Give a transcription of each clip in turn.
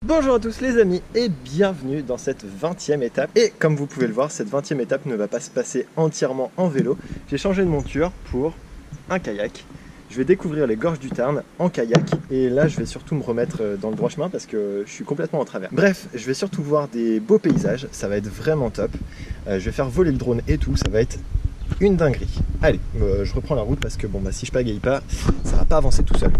Bonjour à tous les amis et bienvenue dans cette 20e étape. Et comme vous pouvez le voir, cette 20e étape ne va pas se passer entièrement en vélo. J'ai changé de monture pour un kayak. Je vais découvrir les gorges du Tarn en kayak et là je vais surtout me remettre dans le droit chemin parce que je suis complètement en travers. Bref, je vais surtout voir des beaux paysages, ça va être vraiment top. Je vais faire voler le drone et tout, ça va être une dinguerie. Allez, je reprends la route parce que bon bah si je pagaille pas, ça va pas avancer tout seul.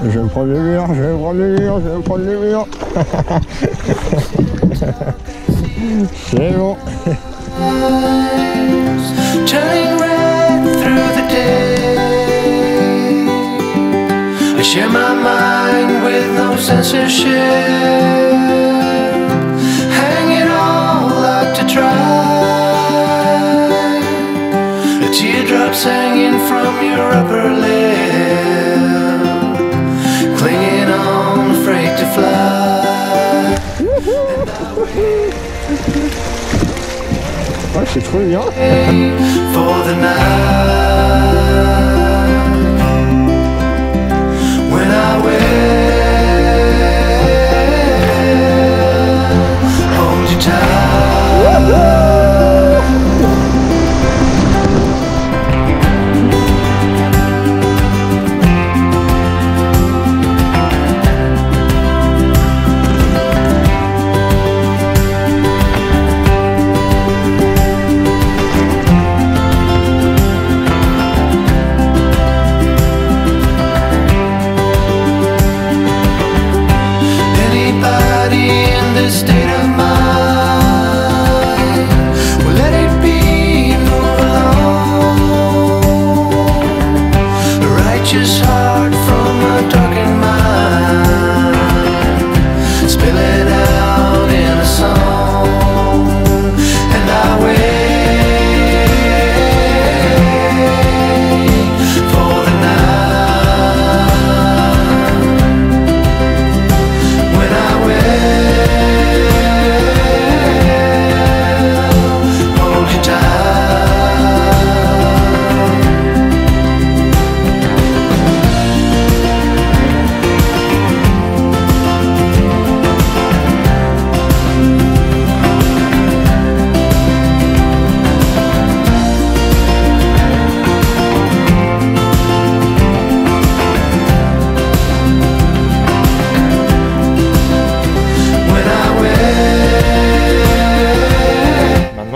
Je vais me prendre le mur, je vais me prendre le mur, je vais me prendre le mur. C'est bon. Turning red through the day. I share my mind with no censorship. Hang it all out to dry. A teardrop's hanging from your upper lip. Clinging on, afraid to fly. Ouais, c'est trop bien. For the night, when I will hold you tight.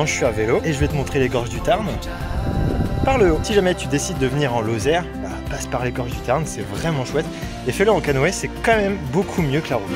Je suis à vélo et je vais te montrer les gorges du Tarn par le haut. Si jamais tu décides de venir en Lozère, bah, passe par les gorges du Tarn, c'est vraiment chouette. Et fais-le en canoë, c'est quand même beaucoup mieux que la route.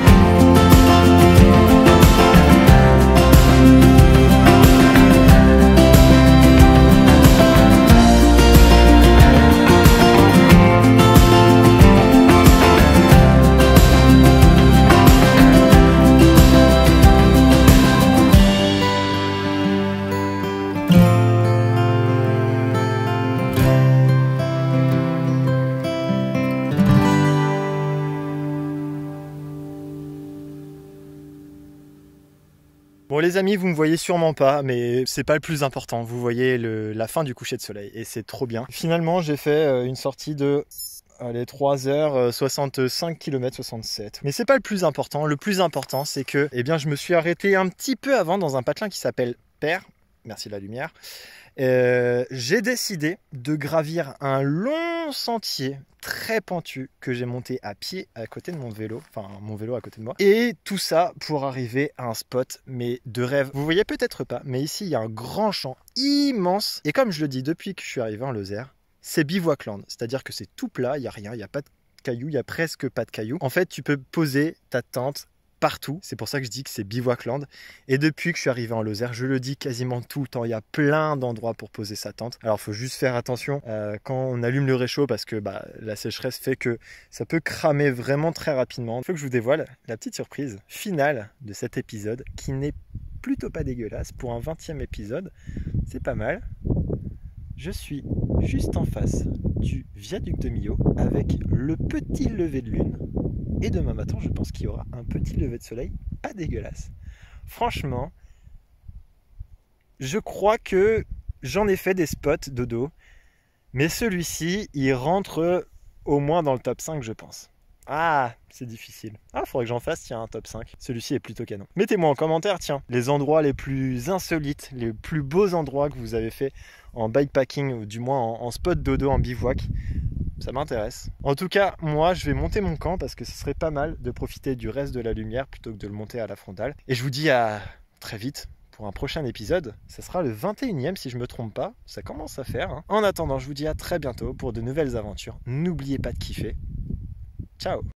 Bon les amis, vous me voyez sûrement pas, mais c'est pas le plus important. Vous voyez la fin du coucher de soleil et c'est trop bien. Finalement, j'ai fait une sortie de 3h65 km 67. Mais c'est pas le plus important. Le plus important, c'est que je me suis arrêté un petit peu avant dans un patelin qui s'appelle Père. Merci la lumière. J'ai décidé de gravir un long sentier très pentu que j'ai monté à pied à côté de mon vélo, enfin mon vélo à côté de moi, et tout ça pour arriver à un spot mais de rêve. Vous voyez peut-être pas, mais ici il y a un grand champ immense et comme je le dis depuis que je suis arrivé en Lozère, c'est bivouacland, c'est-à-dire que c'est tout plat, il n'y a rien, il n'y a pas de cailloux, il n'y a presque pas de cailloux. En fait tu peux poser ta tente partout. C'est pour ça que je dis que c'est bivouacland. Et depuis que je suis arrivé en Lozère, je le dis quasiment tout le temps, il y a plein d'endroits pour poser sa tente. Alors il faut juste faire attention quand on allume le réchaud parce que la sécheresse fait que ça peut cramer vraiment très rapidement. Il faut que je vous dévoile la petite surprise finale de cet épisode qui n'est plutôt pas dégueulasse pour un 20e épisode. C'est pas mal. Je suis juste en face du viaduc de Millau avec le petit lever de lune. Et demain matin, je pense qu'il y aura un petit lever de soleil pas dégueulasse. Franchement, je crois que j'en ai fait des spots dodo. Mais celui-ci, il rentre au moins dans le top 5, je pense. Ah, c'est difficile. Ah, faudrait que j'en fasse, tiens, un top 5. Celui-ci est plutôt canon. Mettez-moi en commentaire, tiens, les endroits les plus insolites, les plus beaux endroits que vous avez fait en bikepacking, ou du moins en spot dodo, en bivouac. Ça m'intéresse. En tout cas, moi, je vais monter mon camp parce que ce serait pas mal de profiter du reste de la lumière plutôt que de le monter à la frontale. Et je vous dis à très vite pour un prochain épisode. Ça sera le 21e si je me trompe pas. Ça commence à faire. Hein. En attendant, je vous dis à très bientôt pour de nouvelles aventures. N'oubliez pas de kiffer. Ciao!